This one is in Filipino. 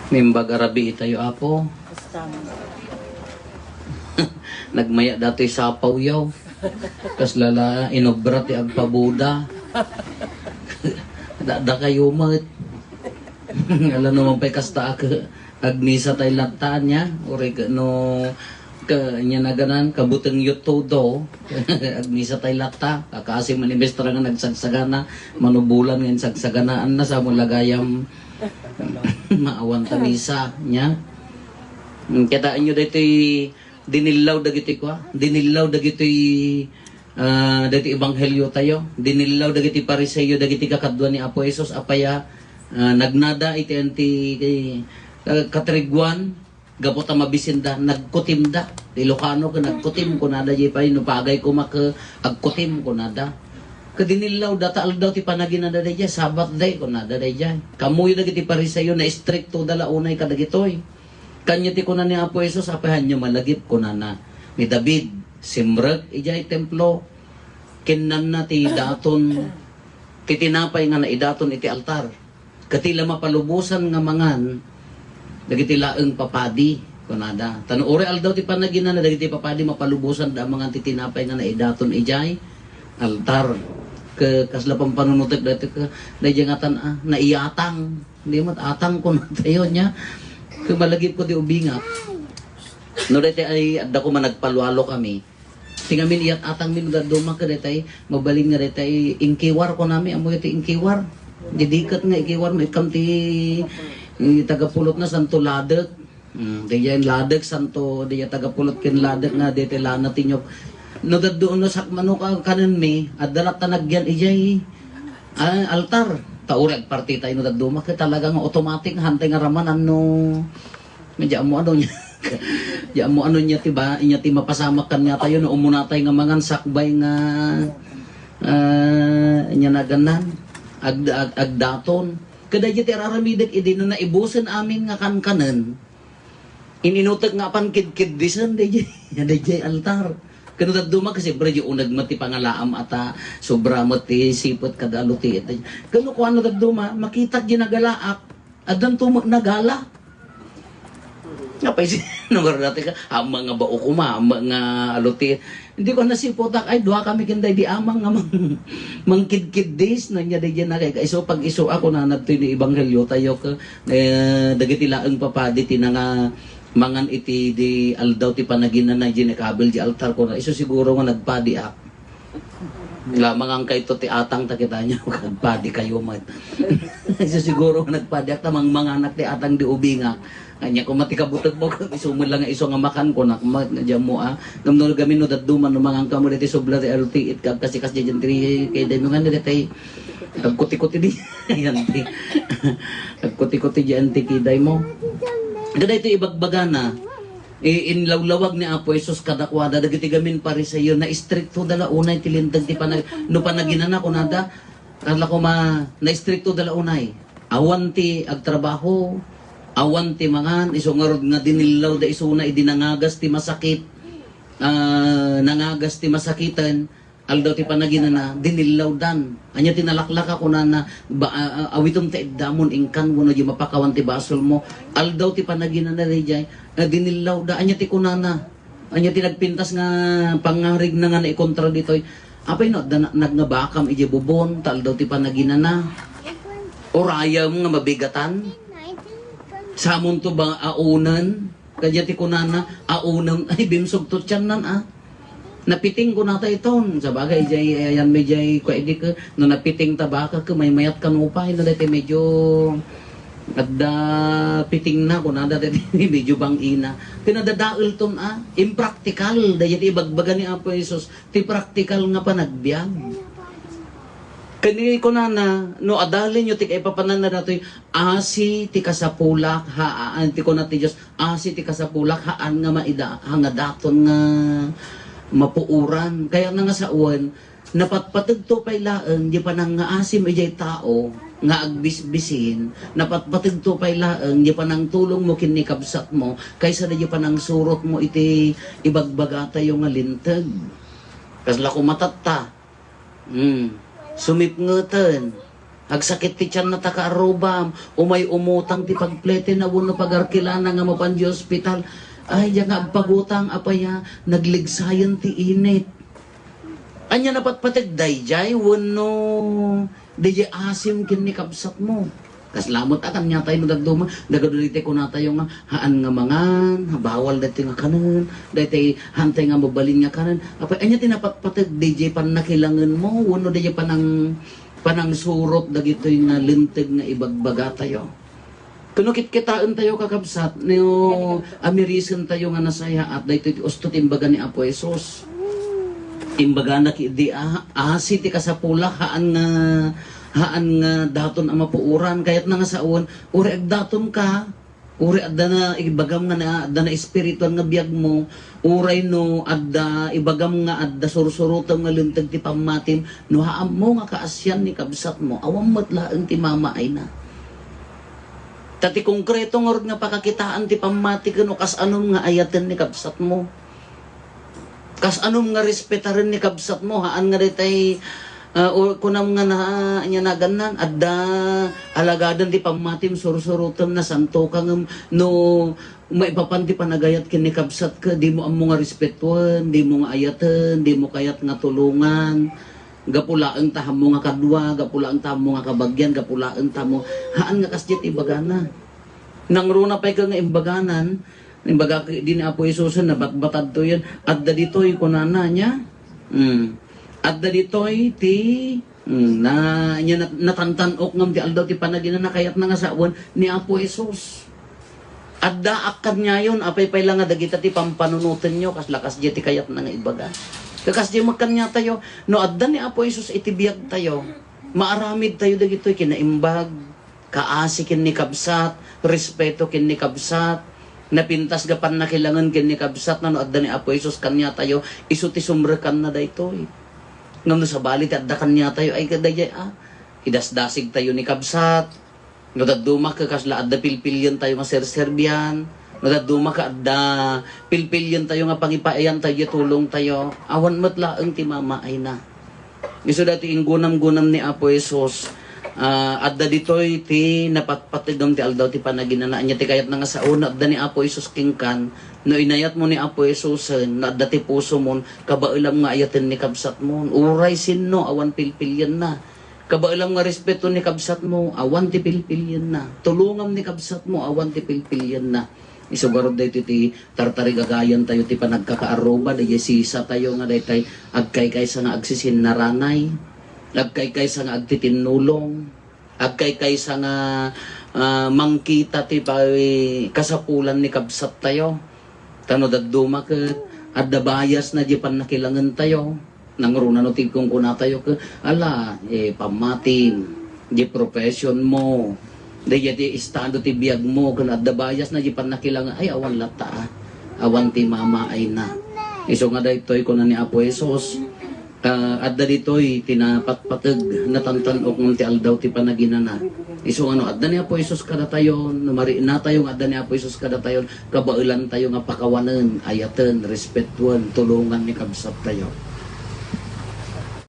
Mimbag arabi tayo apo. Nagmaya dati sa pawyaw. Kas lala inobra ti agpabuda. Da kayo mat. Alam naman pa kasta agnisa tayo lataan niya. Uri no nya na ganan kabuteng yutodo. Agnisa tayo lata. Kakasi manibestra nga nagsagsagana. Manubulan nga sagsaganaan na sa mulagayam. Maawan tamisa niya. Kitaan nyo dito dinilaw dagiti kwa. Dinilaw dagiti dagiti ebanghelyo tayo. Dinilaw dagiti pariseyo dagiti kakadwa ni Apo Jesus apaya nagnada iti anti katriguan gapota mabisinda nagkutimda. Ilocano ka nagkutim kunada jay pa inupagay ko maka agkutim kunada. Kadinilaw data aldaw ti panagina da dayjay sabat day kunada dayjay. Kamuy dagiti pariseyo na stricto dala unay kadagitoy. Kanya ti kunan ni Apo Jesus apahan nyo malagip kunana ni David simrek ijay templo kinnan na ti daton titinapay nga na idaton iti altar katila mapalubusan nga mangan dagiti laeng papadi kunada tanore aldaw ti panagina na dagiti papadi mapalubusan da mga titinapay nga na idaton ijay altar ke kasla pang panunutek dati ka dayjangatan naiyatang hindi mo atang kun tayo nya kumalagip ko di ubinga. No dati ay adda ko man nagpalualo kami. Tingamin iyat atang min gaduma ka dati mabaling nga dati ingkiwar ko nami amo iti ingkiwar. Didikat nga ikiwar may kam ti tagapulot na santo ladek. Diyan ladek santo diya tagapulot ken ladek nga dati lana tinyok. No daddoon no sakmano ka kanan mi addalat tanagyan ijay altar. Taurag party tayo no daduma kaya talagang automatic hantay nga raman ano medya mo ano niya ya mo ano niya tiba inya ti mapasamakan niya tayo no umunatay nga mangan sakbay nga inya naganan agdaton kada jiti raramidek idi no naibusen amin nga kankanen ininutek nga pan kid disen dayjay altar kano daduma kasi bro yung unag mati pangalaam ata sobra mati sipot kadaluti ito. Kano ko ano daduma makita ginagalaak adan tumak nagala. Ngapay si numero dati ka mga bao kuma mga aluti. Hindi ko nasipotak ay duha kami kinday di amang nga mangkid-kid days na nya day na kay iso pag iso ako na nadto ni ebanghelyo tayo ka dagiti laeng papadi tinanga mangan iti di aldaw ti panaginan na ginekabel di altar ko na iso siguro nga nagpadi ak lamang ang kay to ti atang takita niya nagpadi kayo man iso siguro nga nagpadi ak tamang mga anak ti atang di ubinga kanya kung matikabutag mo iso mo lang nga iso nga makan ko na diyan mo gamno gamin no dadduman no mangang kamo diti sobra ti alti it kasi kas diyan tri kay demo nga diti agkuti-kuti di yan ti agkuti-kuti diyan ti kiday mo. Gada ito ibagbagana, inlawlawag ni Apo Jesus kadakwada, dagiti gamin pariseyo na istrikto dala unay tilindag ti no panaginana ko nada, kala ko na istrikto dala unay. Awan ti agtrabaho, awan ti mangan, iso nga rod nga dinilaw da iso na idinangagas ti masakit, nangagas ti masakitan, aldaw ti panaginana, dinilaw dan. Anya tinalaklak ako na awitom ti damon ingkan mo na di mapakawan ti basol mo. Aldaw ti panaginana dayjay, dinilaw da. Anya ti kunana. Anya ti nagpintas nga pangarig na nga naikontra ditoy. Apay no, nagnabakam iji bubon, taldaw ti panaginana. Oraya mo nga mabigatan. Samon to ba aunan? Kaya ti kunana, aunan, ay bimsog to tiyan nan napiting ko nata iton sa bagay jay ayan medyo ko edi ko no napiting tabaka ko may mayat kanupay no dati medyo adda piting na ko nada dati medyo bang ina kinadadaol ton impractical dayet ibagbaga ni Apo Jesus ti practical nga panagbiag kani ko na no adalin nyo ti kay papanan na datoy asi ti kasapulak haan ti ko na ti Dios asi ti kasapulak haan nga maida hanga daton nga mapuuran kaya nga sa uwan napatpatag to pay laeng di pa nang asim ijay tao nga agbisbisin napatpatag to pay laeng di pa nang tulong mo kini kabsat mo kaysa di pa nang surot mo iti ibagbagata yung alintag kasla ko matatta sumipngeten Agsakit ti tiyan na takaarubam, umay umutang ti pagplete na wano pagarkilana nga mapan di hospital. Ay, yang nga pagutang apaya, nagligsayan ti init. Anya napatpatig dayjay, wano, dayjay asim kin ni kabsat mo. Kaslamot akan niya tayo nagduma, nagadulite ko na tayo nga, haan nga mangan, bawal dati nga kanan, dati hantay nga mabalin nga kanan. Apay, anya tinapatpatig, dayjay pan nakilangan mo, wano dayjay panang surot dagito yung lintig nga ibagbaga tayo. Kunukit kitaan tayo kakabsat, no amirisan tayo nga nasaya at dahito ustot imbaga ni Apo Jesus. Imbaga na di ahasi ti kasapula haan nga daton ang mapuuran kayat na nga saon, uri ag daton ka, uri adda na ibagam nga na adda na espiritual nga biyag mo, uray no adda ibagam nga adda sursurutam nga lintag ti pamatim, no haam mo nga kaasyan ni kabsat mo, awam matlaang ti mama ay na. Tati konkreto nga nga pakakitaan ti pamati kano kas anom nga ayaten ni kabsat mo. Kas anom nga respetarin ni kabsat mo, haan nga ditay kunam nga na anya na ganan adda alagadan ti pamatim sursurutam na santo kang no maipapanti panagayat kini kabsat ka di mo amo nga respetuan, di mo nga ayaten, di mo kayat nga tulungan. Gapulaan ta mo nga kadwa, gapulaan ta mo nga kabagyan, gapulaan ta mo haan nga kasjet ibagana. Nang runa pay ka nga imbaganan, imbaga din Apo Jesus na batbatad to yan, adda ditoy kunana niya. Adda ditoy ti na nya natantanok ngam ti aldaw ti panaginan na kayat na nga sawan ni Apo Jesus. Adda akad niya yun, apay pay lang nga dagita ti pampanunutin nyo, kas lakas di ti kayat na nga ibaga. Kakas di magkanya tayo, no adda ni Apo Jesus itibiyag tayo, maaramid tayo dagito kinaimbag, kaasi kin ni kabsat, respeto kin ni kabsat, napintas gapan na kailangan kin ni kabsat, na no adda ni Apo Jesus kanya tayo, iso ti sumrekan na daytoy. Ngam no sa balit adda kanya tayo, ay kadayay idasdasig tayo ni kabsat, no daduma ka kasla adda pilpilyan tayo nga serserbian, nadaduma ka adda pilpilyan tayo nga pangipayan tayo tulong tayo awan matlaeng ti mama ay na iso dati inggunam-gunam ni Apo Jesus adda ditoy ti napatpatigam ti aldaw ti panaginanaan niya ti kayat na nga sa una adda ni Apo Jesus kingkan no inayat mo ni Apo Jesus na adda ti puso mo kabailam nga ayaten ni kabsat mo uray sinno awan pilpilyan na kabailam nga respeto ni kabsat mo awan ti pilpilyan na tulungam ni kabsat mo awan ti pilpilyan na isugarod dito ti tartarigagayan tayo ti panagkakaaroba da sisa tayo nga daytay agkay sa nga agsisin naranay agkay sa nga agtitinulong agkay sa nga mangkita ti kasapulan ni kabsat tayo tano daduma ket adda bayas na di pan nakilangan tayo nangruna no tigkong kuna tayo ke ala pamatin di profession mo dahil di estado ti biyag mo, kung adda bayas na di pan nakilangan, ay awan lata, awan ti mama ay na. Iso nga daytoy ko na ni Apo Jesus, adda ditoy tinapatpatag natantanok ng ti aldaw ti panaginana. Iso ano, adda ni Apo Jesus kada tayo, numari na tayo adda ni Apo Jesus kada tayo, kabailan tayo nga pakawanan, ayaten, respetuan, tulungan ni kabsat tayo.